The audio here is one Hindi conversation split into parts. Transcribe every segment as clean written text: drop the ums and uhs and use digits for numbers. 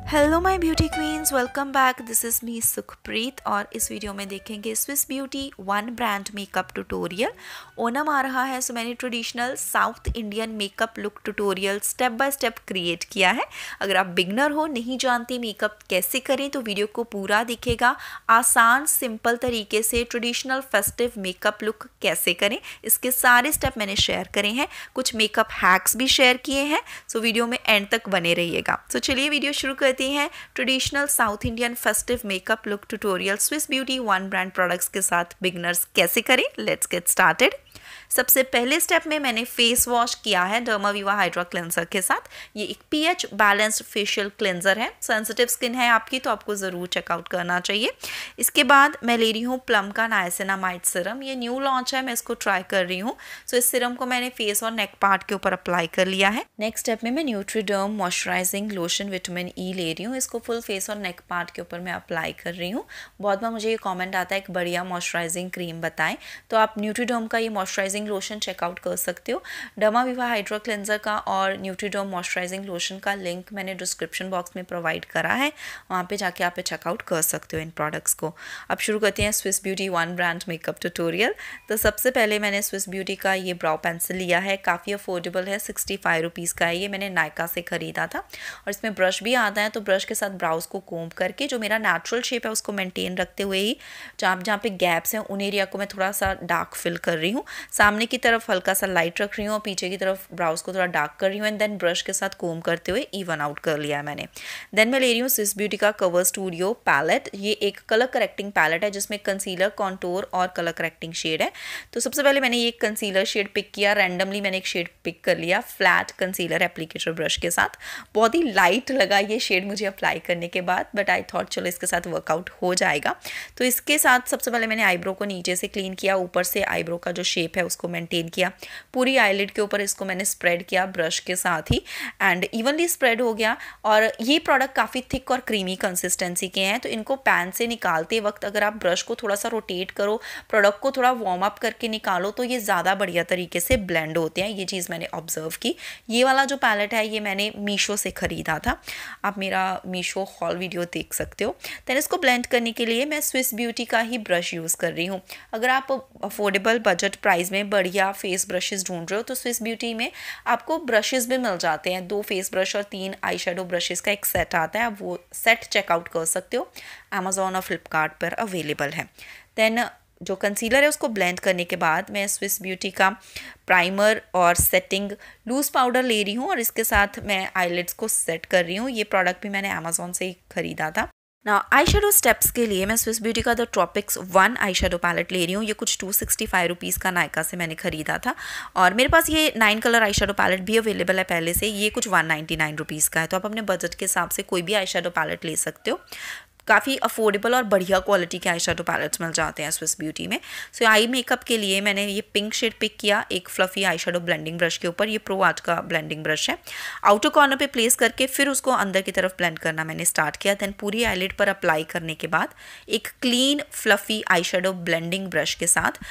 Hello my beauty queens, welcome back. This is me Sukhpreet और इस वीडियो में देखेंगे Swiss beauty one brand makeup tutorial. Onam आ रहा है, सो मैंने traditional South Indian makeup look tutorial step by step create किया है। अगर आप बिगनर हो, नहीं जानते मेकअप कैसे करें, तो वीडियो को पूरा दिखेगा। आसान सिंपल तरीके से ट्रेडिशनल फेस्टिव मेकअप लुक कैसे करें, इसके सारे स्टेप मैंने शेयर करे हैं। कुछ मेकअप हैक्स भी शेयर किए हैं, सो वीडियो में एंड तक बने रहिएगा। सो चलिए वीडियो शुरू करते हैं। Traditional South Indian festive makeup look tutorial Swiss beauty one brand products के साथ बिगनर्स कैसे करें। Let's get started. सबसे पहले स्टेप में मैंने फेस वॉश किया है डर्माविवा हाइड्रा क्लेंजर के साथ। ये एक पीएच बैलेंस्ड फेशियल क्लेंजर है। सेंसिटिव स्किन है आपकी तो आपको ज़रूर चेकआउट करना चाहिए। इसके बाद मैं ले रही हूँ प्लम का नाइसिनामाइड सिरम। ये न्यू लॉन्च है, मैं इसको ट्राई कर रही हूँ। सो इस सिरम को मैंने फेस और नेक पार्ट के ऊपर अप्लाई कर लिया है। नेक्स्ट स्टेप में मैं न्यूट्रीडर्म मॉइस्चराइजिंग लोशन विटामिन ई ले रही हूँ। इसको फुल फेस और नेक पार्ट के ऊपर मैं अप्लाई कर रही हूँ। बहुत बार मुझे ये कॉमेंट आता है एक बढ़िया मॉइस्चराइजिंग क्रीम बताएं, तो आप न्यूट्रीडर्म का ये मॉइस्चराइजिंग लोशन चेकआउट कर सकते हो। डर्माविवा हाइड्रा क्लेंजर का और न्यूट्रीडर्म मॉइस्चराइजिंग लोशन का लिंक मैंने डिस्क्रिप्शन बॉक्स में प्रोवाइड करा है, वहाँ पे जाके आप चेकआउट कर सकते हो इन प्रोडक्ट्स को। अब शुरू करते हैं Swiss beauty one brand makeup tutorial. तो सबसे पहले मैंने स्विस ब्यूटी का ये ब्राउ पेंसिल लिया है। काफ़ी अफोर्डेबल है, 65 रुपीज़ का है। ये मैंने नायका से ख़रीदा था और इसमें ब्रश भी आता है। तो ब्रश के साथ ब्राउज को कोम्ब करके जो मेरा नेचुरल शेप है उसको मेंटेन रखते हुए ही जहाँ पे गैप्स हैं उन एरिया को मैं थोड़ा सा डार्क फिल कर रही हूँ। सामने की तरफ हल्का सा लाइट रख रही हूँ और पीछे की तरफ ब्राउज को थोड़ा डार्क कर रही हूँ एंड देन ब्रश के साथ कोम करते हुए इवन आउट कर लिया है मैंने। देन मैं ले रही हूँ स्विस ब्यूटी का कवर स्टूडियो पैलेट। ये एक कलर करेक्टिंग पैलेट है जिसमें कंसीलर, कॉन्टोर और कलर करेक्टिंग शेड है। तो सबसे पहले मैंने ये कंसीलर शेड पिक किया। रैंडमली मैंने एक शेड पिक कर लिया फ्लैट कंसीलर एप्लीकेटर ब्रश के साथ। बहुत ही लाइट लगा ये शेड मुझे अप्लाई करने के बाद, बट आई थॉट चलो इसके साथ वर्कआउट हो जाएगा। तो इसके साथ सबसे पहले मैंने आईब्रो को नीचे से क्लीन किया, ऊपर से आईब्रो का जो शेप है उसको मेंटेन किया। पूरी आईलिड के ऊपर इसको मैंने स्प्रेड किया ब्रश के साथ ही एंड इवनली स्प्रेड हो गया। और ये प्रोडक्ट काफ़ी थिक और क्रीमी कंसिस्टेंसी के हैं, तो इनको पैन से निकालते वक्त अगर आप ब्रश को थोड़ा सा रोटेट करो, प्रोडक्ट को थोड़ा वार्म अप करके निकालो तो ये ज़्यादा बढ़िया तरीके से ब्लेंड होते हैं। ये चीज़ मैंने ऑब्जर्व की। ये वाला जो पैलेट है ये मैंने मीशो से ख़रीदा था, आप मेरा मीशो हॉल वीडियो देख सकते हो। दैन इसको ब्लेंड करने के लिए मैं स्विस ब्यूटी का ही ब्रश यूज़ कर रही हूँ। अगर आप अफोर्डेबल बजट प्राइस में बढ़िया फेस ब्रशेस ढूंढ रहे हो तो स्विस ब्यूटी में आपको ब्रशेस भी मिल जाते हैं। 2 फेस ब्रश और 3 आई शेडो ब्रशेस का एक सेट आता है, आप वो सेट चेकआउट कर सकते हो। अमेजोन और फ्लिपकार्ट पर अवेलेबल है। देन जो कंसीलर है उसको ब्लेंड करने के बाद मैं स्विस ब्यूटी का प्राइमर और सेटिंग लूज़ पाउडर ले रही हूँ और इसके साथ मैं आईलिड्स को सेट कर रही हूँ। ये प्रोडक्ट भी मैंने अमेजोन से ही ख़रीदा था। ना आई शेडो स्टेप्स के लिए मैं स्विस ब्यूटी का the tropics one eye shadow palette ले रही हूँ। ये कुछ 265 रुपीज़ का नायका से मैंने ख़रीदा था और मेरे पास ये 9 कलर आई शेडो पैलेट भी अवेलेबल है पहले से। ये कुछ 199 रुपीज़ का है, तो आप अपने बजट के हिसाब से कोई भी आई शेडो पैलेट ले सकते हो। काफ़ी अफोर्डेबल और बढ़िया क्वालिटी के आई शेडो पैलेट्स मिल जाते हैं स्विस ब्यूटी में। सो आई मेकअप के लिए मैंने ये पिंक शेड पिक किया एक fluffy eye shadow blending brush के ऊपर। ये प्रो आर्ट का ब्लेंडिंग ब्रश है। आउटर कॉर्नर पे प्लेस करके फिर उसको अंदर की तरफ ब्लेंड करना मैंने स्टार्ट किया। दैन पूरी आईलिड पर अप्लाई करने के बाद एक clean fluffy eye shadow blending brush के साथ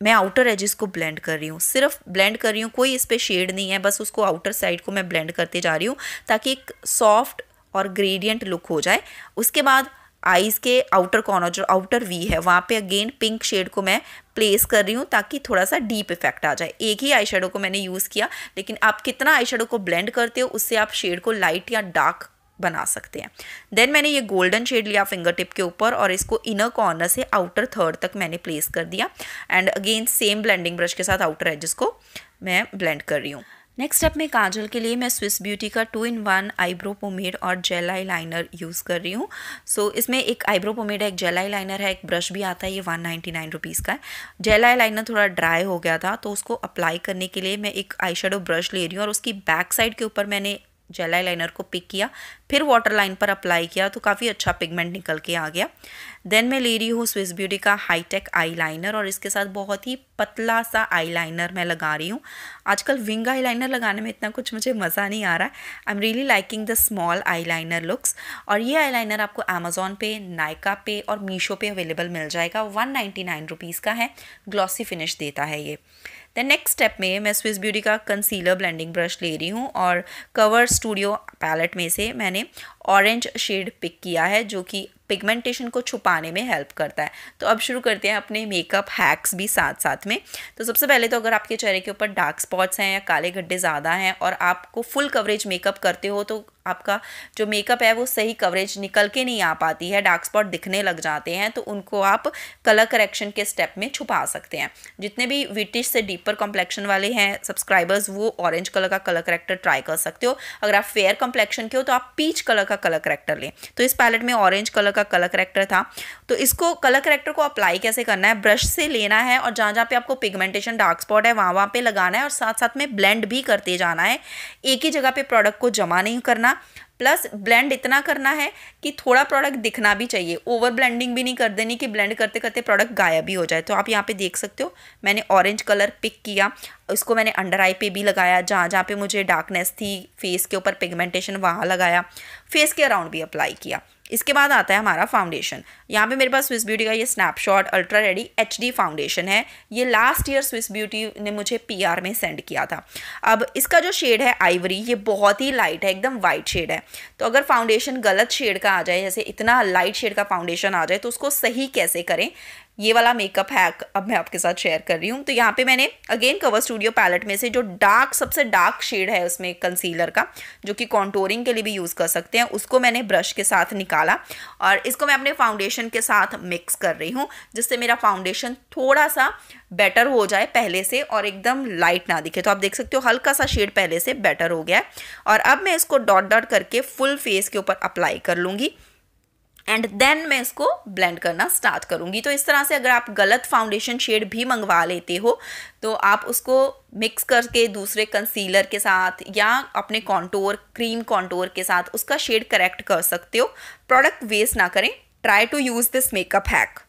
मैं आउटर एजेस को ब्लेंड कर रही हूँ। सिर्फ ब्लेंड कर रही हूँ, कोई इस पर शेड नहीं है, बस उसको आउटर साइड को मैं ब्लेंड करते जा रही हूँ ताकि एक सॉफ्ट और ग्रेडियंट लुक हो जाए। उसके बाद आईज़ के आउटर कॉर्नर जो आउटर वी है वहाँ पे अगेन पिंक शेड को मैं प्लेस कर रही हूँ ताकि थोड़ा सा डीप इफेक्ट आ जाए। एक ही आई शेडो को मैंने यूज़ किया, लेकिन आप कितना आई शेडो को ब्लेंड करते हो उससे आप शेड को लाइट या डार्क बना सकते हैं। देन मैंने ये गोल्डन शेड लिया फिंगर टिप के ऊपर और इसको इनर कॉर्नर से आउटर थर्ड तक मैंने प्लेस कर दिया and again same blending brush के साथ आउटर एजेस को मैं ब्लेंड कर रही हूँ। नेक्स्ट स्टेप में काजल के लिए मैं स्विस ब्यूटी का 2-in-1 आईब्रो पोमेड और जेल आई लाइनर यूज़ कर रही हूँ। सो इसमें एक आईब्रो पोमेड है, एक जेल आई लाइनर है, एक ब्रश भी आता है। ये 199 रुपीज़ का है। जेल आई लाइनर थोड़ा ड्राई हो गया था तो उसको अप्लाई करने के लिए मैं एक आई शेडो ब्रश ले रही हूँ और उसकी बैक साइड के ऊपर मैंने जेल आई लाइनर को पिक किया, फिर वाटर लाइन पर अप्लाई किया तो काफ़ी अच्छा पिगमेंट निकल के आ गया। देन मैं ले रही हूँ स्विस ब्यूटी का हाईटेक आई लाइनर और इसके साथ बहुत ही पतला सा आई लाइनर मैं लगा रही हूँ। आजकल विंग आई लाइनर लगाने में इतना कुछ मुझे मज़ा नहीं आ रहा है। I am really liking the small eye liner looks. और ये आई लाइनर आपको अमेजोन पे, नायका पे और मीशो पे अवेलेबल मिल जाएगा। 199 रुपीज़ का है, ग्लॉसी फिनिश देता है ये। देन नेक्स्ट स्टेप में मैं स्विस ब्यूटी का कंसीलर ब्लेंडिंग ब्रश ले रही हूँ और कवर स्टूडियो पैलेट में से मैंने ऑरेंज शेड पिक किया है जो कि पिगमेंटेशन को छुपाने में हेल्प करता है। तो अब शुरू करते हैं अपने मेकअप हैक्स भी साथ साथ में। तो सबसे पहले तो अगर आपके चेहरे के ऊपर डार्क स्पॉट्स हैं या काले गड्ढे ज़्यादा हैं और आपको फुल कवरेज मेकअप करते हो तो आपका जो मेकअप है वो सही कवरेज निकल के नहीं आ पाती है, डार्क स्पॉट दिखने लग जाते हैं, तो उनको आप कलर करेक्शन के स्टेप में छुपा सकते हैं। जितने भी विटिश से डीपर कॉम्प्लेक्शन वाले हैं सब्सक्राइबर्स वो ऑरेंज कलर का कलर करेक्टर ट्राई कर सकते हो। अगर आप फेयर कॉम्प्लेक्शन के हो तो आप पीच कलर का कलर करेक्टर लें। तो इस पैलेट में ऑरेंज कलर का कलर करेक्टर था। तो इसको कलर करेक्टर को अप्लाई कैसे करना है, ब्रश से लेना है और जहाँ जहाँ पे आपको पिगमेंटेशन डार्क स्पॉट है वहाँ पे लगाना है और साथ साथ में ब्लेंड भी करते जाना है। एक ही जगह पे प्रोडक्ट को जमा नहीं करना, प्लस ब्लेंड इतना करना है कि थोड़ा प्रोडक्ट दिखना भी चाहिए। ओवर ब्लेंडिंग भी नहीं कर देनी कि ब्लेंड करते करते प्रोडक्ट गायब भी हो जाए। तो आप यहाँ पे देख सकते हो मैंने ऑरेंज कलर पिक किया, उसको मैंने अंडर आई पे भी लगाया, जहाँ जहाँ पे मुझे डार्कनेस थी फेस के ऊपर पिगमेंटेशन वहाँ लगाया, फेस के अराउंड भी अप्लाई किया। इसके बाद आता है हमारा फाउंडेशन। यहाँ पे मेरे पास स्विस ब्यूटी का ये snapshot ultra ready HD foundation है। ये लास्ट ईयर स्विस ब्यूटी ने मुझे PR में सेंड किया था। अब इसका जो शेड है आइवरी, ये बहुत ही लाइट है, एकदम वाइट शेड है। तो अगर फाउंडेशन गलत शेड का आ जाए, जैसे इतना लाइट शेड का फाउंडेशन आ जाए, तो उसको सही कैसे करें, ये वाला मेकअप हैक अब मैं आपके साथ शेयर कर रही हूँ। तो यहाँ पे मैंने अगेन कवर स्टूडियो पैलेट में से जो सबसे डार्क शेड है उसमें कंसीलर का, जो कि कॉन्टोरिंग के लिए भी यूज़ कर सकते हैं, उसको मैंने ब्रश के साथ निकाला और इसको मैं अपने फाउंडेशन के साथ मिक्स कर रही हूँ, जिससे मेरा फाउंडेशन थोड़ा सा बेटर हो जाए पहले से और एकदम लाइट ना दिखे। तो आप देख सकते हो हल्का सा शेड पहले से बेटर हो गया है। और अब मैं इसको डॉट डॉट करके फुल फेस के ऊपर अप्लाई कर लूँगी एंड देन मैं इसको ब्लेंड करना स्टार्ट करूँगी। तो इस तरह से अगर आप गलत फाउंडेशन शेड भी मंगवा लेते हो तो आप उसको मिक्स करके दूसरे कंसीलर के साथ या अपने कॉन्टोर क्रीम कॉन्टोर के साथ उसका शेड करेक्ट कर सकते हो। प्रोडक्ट वेस्ट ना करें, try to use this makeup hack.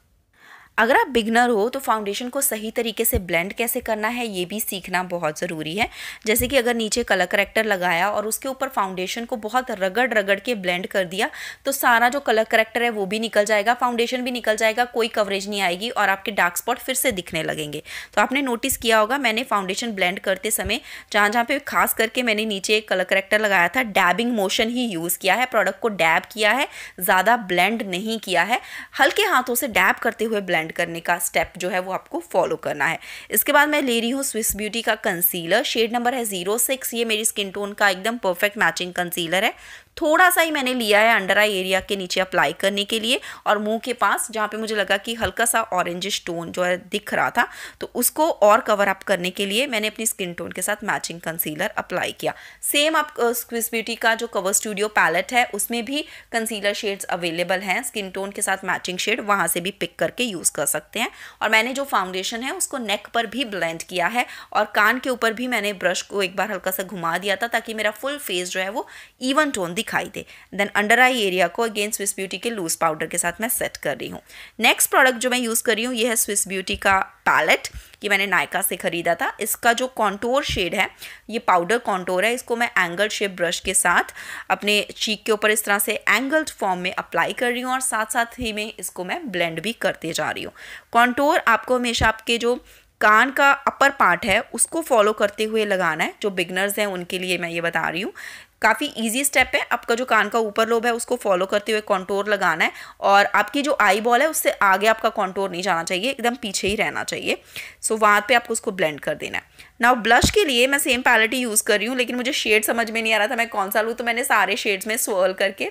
अगर आप बिगनर हो तो फाउंडेशन को सही तरीके से ब्लेंड कैसे करना है ये भी सीखना बहुत ज़रूरी है। जैसे कि अगर नीचे कलर करेक्टर लगाया और उसके ऊपर फाउंडेशन को बहुत रगड़ रगड़ के ब्लेंड कर दिया तो सारा जो कलर करेक्टर है वो भी निकल जाएगा, फाउंडेशन भी निकल जाएगा, कोई कवरेज नहीं आएगी और आपके डार्क स्पॉट फिर से दिखने लगेंगे। तो आपने नोटिस किया होगा मैंने फाउंडेशन ब्लेंड करते समय जहाँ जहाँ पे खास करके मैंने नीचे कलर करेक्टर लगाया था, डैबिंग मोशन ही यूज़ किया है, प्रोडक्ट को डैब किया है, ज़्यादा ब्लेंड नहीं किया है। हल्के हाथों से डैब करते हुए ब्लेंड करने का स्टेप जो है वो आपको फॉलो करना है। इसके बाद मैं ले रही हूँ स्विस ब्यूटी का कंसीलर, शेड नंबर है 06। ये मेरी स्किन टोन का एकदम परफेक्ट मैचिंग कंसीलर है। थोड़ा सा ही मैंने लिया है अंडर आई एरिया के नीचे अप्लाई करने के लिए और मुंह के पास जहाँ पे मुझे लगा कि हल्का सा ऑरेंजिश टोन जो है दिख रहा था, तो उसको और कवर अप करने के लिए मैंने अपनी स्किन टोन के साथ मैचिंग कंसीलर अप्लाई किया। सेम आप स्विस ब्यूटी का जो कवर स्टूडियो पैलेट है उसमें भी कंसीलर शेड्स अवेलेबल हैं, स्किन टोन के साथ मैचिंग शेड वहाँ से भी पिक करके यूज़ कर सकते हैं। और मैंने जो फाउंडेशन है उसको नेक पर भी ब्लेंड किया है और कान के ऊपर भी मैंने ब्रश को एक बार हल्का सा घुमा दिया था ताकि मेरा फुल फेस जो है वो इवन टोन दिखाई दे। देन अंडर आई एरिया को अगेन स्विस ब्यूटी के लूज पाउडर के साथ मैं सेट कर रही हूँ। नेक्स्ट प्रोडक्ट जो मैं यूज़ कर रही हूँ ये है स्विस ब्यूटी का पैलेट। ये मैंने नायका से ख़रीदा था। इसका जो कॉन्टोर शेड है ये पाउडर कॉन्टोर है। इसको मैं एंगल शेप ब्रश के साथ अपने चीक के ऊपर इस तरह से एंगल्ड फॉर्म में अप्लाई कर रही हूँ और साथ साथ ही में इसको मैं ब्लेंड भी करते जा रही हूँ। कॉन्टोर आपको हमेशा आपके जो कान का अपर पार्ट है उसको फॉलो करते हुए लगाना है। जो बिगनर्स हैं उनके लिए मैं ये बता रही हूँ, काफ़ी इजी स्टेप है। आपका जो कान का ऊपर लोब है उसको फॉलो करते हुए कॉन्टोर लगाना है और आपकी जो आई बॉल है उससे आगे आपका कॉन्टोर नहीं जाना चाहिए, एकदम पीछे ही रहना चाहिए। सो वहाँ पे आपको उसको ब्लेंड कर देना है। नाउ ब्लश के लिए मैं सेम पैलेट ही यूज़ कर रही हूँ, लेकिन मुझे शेड समझ में नहीं आ रहा था मैं कौन सा लूँ, तो मैंने सारे शेड्स में स्वर्ल करके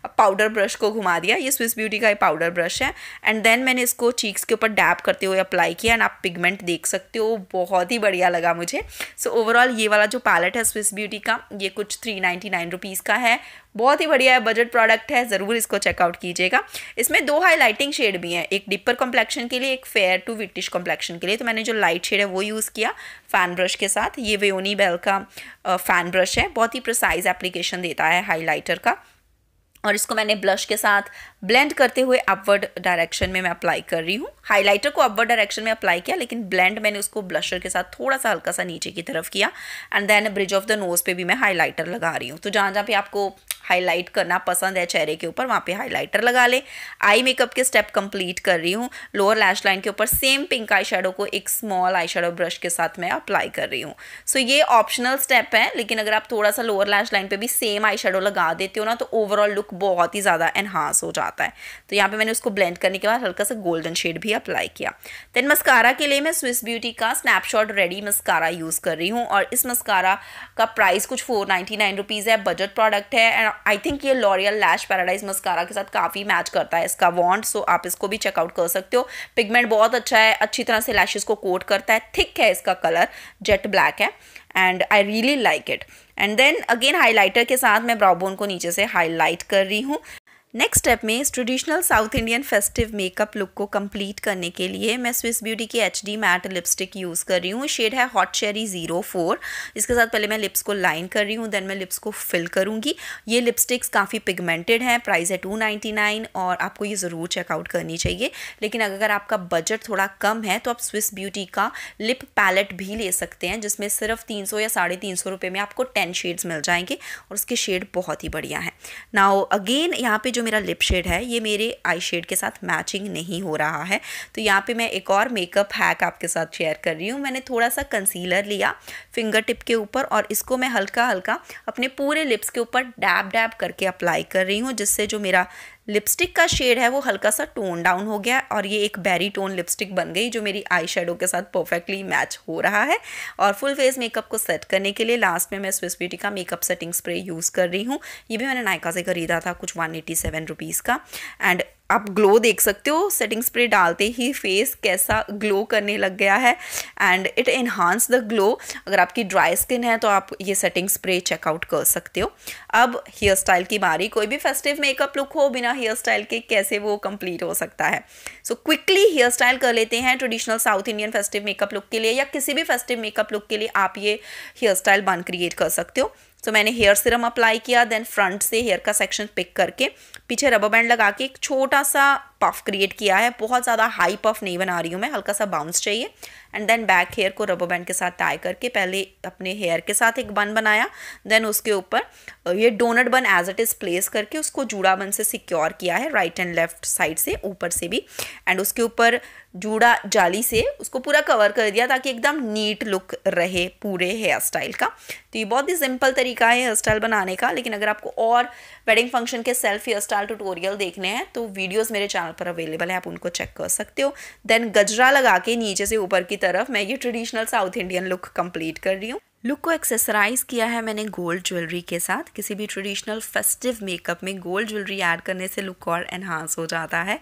पाउडर ब्रश को घुमा दिया। ये स्विस ब्यूटी का पाउडर ब्रश है एंड देन मैंने इसको चीक्स के ऊपर डैप करते हुए अप्लाई किया एंड आप पिगमेंट देख सकते हो, बहुत ही बढ़िया लगा मुझे। सो ओवरऑल ये वाला जो पैलेट है स्विस ब्यूटी का ये कुछ 399 रुपीज़ का है। बहुत ही बढ़िया है, बजट प्रोडक्ट है, ज़रूर इसको चेकआउट कीजिएगा। इसमें दो हाईलाइटिंग शेड भी हैं, एक डिपर कॉम्प्लेक्शन के लिए, एक फेयर टू विटिश कॉम्प्लेक्शन के लिए। तो मैंने जो लाइट शेड है वो यूज़ किया फ़ैन ब्रश के साथ। ये वेयोनी बेल का फ़ैन ब्रश है, बहुत ही प्रिसाइज एप्लीकेशन देता है हाईलाइटर का। और इसको मैंने ब्लश के साथ ब्लेंड करते हुए अपवर्ड डायरेक्शन में मैं अप्लाई कर रही हूँ। हाइलाइटर को अपवर्ड डायरेक्शन में अप्लाई किया, लेकिन ब्लेंड मैंने उसको ब्लशर के साथ थोड़ा सा हल्का सा नीचे की तरफ किया and then bridge of the nose पे भी मैं हाइलाइटर लगा रही हूँ। तो जहाँ जहाँ पे आपको हाईलाइट करना पसंद है चेहरे के ऊपर, वहाँ पे हाइलाइटर लगा ले। आई मेकअप के स्टेप कंप्लीट कर रही हूँ। लोअर लैश लाइन के ऊपर सेम पिंक आई शेडो को एक स्मॉल आई शेडो ब्रश के साथ मैं अप्लाई कर रही हूँ। सो ये ऑप्शनल स्टेप है, लेकिन अगर आप थोड़ा सा लोअर लैश लाइन पे भी सेम आई शेडो लगा देते हो ना तो ओवरऑल लुक बहुत ही ज़्यादा एनहांस हो जाता है। तो यहाँ पे मैंने उसको ब्लेंड करने के बाद हल्का सा गोल्डन शेड भी अप्लाई किया। देन मस्कारा के लिए मैं स्विस ब्यूटी का स्नैपशॉट रेडी मस्कारा यूज़ कर रही हूँ और इस मस्कारा का प्राइस कुछ 499 रुपीज़ है, बजट प्रोडक्ट है। एंड आई थिंक ये लॉरियल लैश पैराडाइज मस्कारा के साथ काफ़ी मैच करता है इसका वॉन्ड, सो आप इसको भी चेकआउट कर सकते हो। पिगमेंट बहुत अच्छा है, अच्छी तरह से लैशेस को कोट करता है, थिक है इसका कलर, जेट ब्लैक है and I really like it. And then again highlighter के साथ मैं ब्राउ बोन को नीचे से हाईलाइट कर रही हूँ। नेक्स्ट स्टेप में इस traditional South Indian festive makeup look को कंप्लीट करने के लिए मैं स्विस ब्यूटी की HD मैट लिपस्टिक यूज़ कर रही हूँ। शेड है हॉट चेरी 04। इसके साथ पहले मैं लिप्स को लाइन कर रही हूँ, देन मैं लिप्स को फिल करूँगी। ये लिपस्टिक्स काफ़ी पिगमेंटेड हैं, प्राइस है 299 और आपको ये ज़रूर चेकआउट करनी चाहिए। लेकिन अगर आपका बजट थोड़ा कम है तो आप स्विस ब्यूटी का लिप पैलेट भी ले सकते हैं, जिसमें सिर्फ 300 या 350 रुपये में आपको 10 शेड्स मिल जाएंगे और उसके शेड बहुत ही बढ़िया हैं। नाउ अगेन यहाँ पे जो मेरा लिप शेड है ये मेरे आई शेड के साथ मैचिंग नहीं हो रहा है, तो यहाँ पे मैं एक और मेकअप हैक आपके साथ शेयर कर रही हूँ। मैंने थोड़ा सा कंसीलर लिया फिंगर टिप के ऊपर और इसको मैं हल्का हल्का अपने पूरे लिप्स के ऊपर डैब डैब करके अप्लाई कर रही हूँ, जिससे जो मेरा लिपस्टिक का शेड है वो हल्का सा टोन डाउन हो गया और ये एक बेरी टोन लिपस्टिक बन गई जो मेरी आई शेडो के साथ परफेक्टली मैच हो रहा है। और फुल फेस मेकअप को सेट करने के लिए लास्ट में मैं स्विस ब्यूटी का मेकअप सेटिंग स्प्रे यूज़ कर रही हूँ। ये भी मैंने नायका से खरीदा था कुछ 187 रुपीज़ का। एंड आप ग्लो देख सकते हो, सेटिंग स्प्रे डालते ही फेस कैसा ग्लो करने लग गया है and it enhance the glow. अगर आपकी ड्राई स्किन है तो आप ये सेटिंग स्प्रे चेकआउट कर सकते हो। अब हेयर स्टाइल की बारी। कोई भी फेस्टिव मेकअप लुक हो बिना हेयर स्टाइल के कैसे वो कंप्लीट हो सकता है। सो क्विकली हेयर स्टाइल कर लेते हैं traditional South Indian festive makeup look के लिए, या किसी भी फेस्टिव मेकअप लुक के लिए आप ये हेयर स्टाइल बन क्रिएट कर सकते हो। तो मैंने हेयर सीरम अप्लाई किया, देन फ्रंट से हेयर का सेक्शन पिक करके पीछे रबर बैंड लगा के एक छोटा सा पफ क्रिएट किया है। बहुत ज़्यादा हाई पफ नहीं बना रही हूँ मैं, हल्का सा बाउंस चाहिए। एंड देन बैक हेयर को रबर बैंड के साथ टाई करके पहले अपने हेयर के साथ एक बन बनाया, देन उसके ऊपर ये डोनट बन एज इट इज़ प्लेस करके उसको जूड़ा बन से सिक्योर किया है, राइट एंड लेफ्ट साइड से, ऊपर से भी। एंड उसके ऊपर जूड़ा जाली से उसको पूरा कवर कर दिया ताकि एकदम नीट लुक रहे पूरे हेयर स्टाइल का। तो ये बहुत ही सिंपल तरीका है हेयर स्टाइल बनाने का, लेकिन अगर आपको और वेडिंग फंक्शन के सेल्फ हेयर स्टाइल ट्यूटोरियल देखने हैं तो वीडियोस मेरे चैनल पर अवेलेबल है, आप उनको चेक कर सकते हो। देन गजरा लगा के नीचे से ऊपर की तरफ मैं ये traditional South Indian look complete कर रही हूँ। लुक को एक्सेसराइज किया है मैंने गोल्ड ज्वेलरी के साथ। किसी भी ट्रेडिशनल फेस्टिव मेकअप में गोल्ड ज्वेलरी ऐड करने से लुक और एनहांस हो जाता है।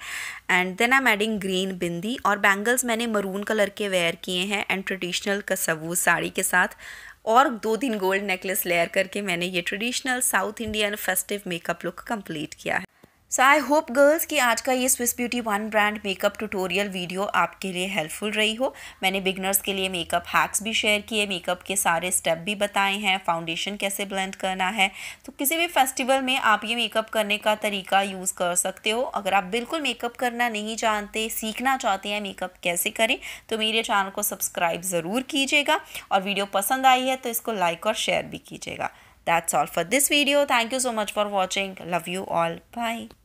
And then I am adding green bindi और बैंगल्स मैंने मरून कलर के वेयर किए हैं एंड ट्रेडिशनल कसवू साड़ी के साथ और 2-3 गोल्ड नेकलेस लेयर करके मैंने ये traditional South Indian festive makeup look complete किया है। सो आई होप गर्ल्स कि आज का ये Swiss beauty one brand makeup tutorial video आपके लिए हेल्पफुल रही हो। मैंने बिगनर्स के लिए मेकअप हैक्स भी शेयर किए, मेकअप के सारे स्टेप भी बताए हैं, फाउंडेशन कैसे ब्लेंड करना है। तो किसी भी फेस्टिवल में आप ये मेकअप करने का तरीका यूज़ कर सकते हो। अगर आप बिल्कुल मेकअप करना नहीं जानते, सीखना चाहते हैं मेकअप कैसे करें, तो मेरे चैनल को सब्सक्राइब ज़रूर कीजिएगा और वीडियो पसंद आई है तो इसको लाइक और शेयर भी कीजिएगा। That's all for this video. Thank you so much for watching. Love you all. Bye.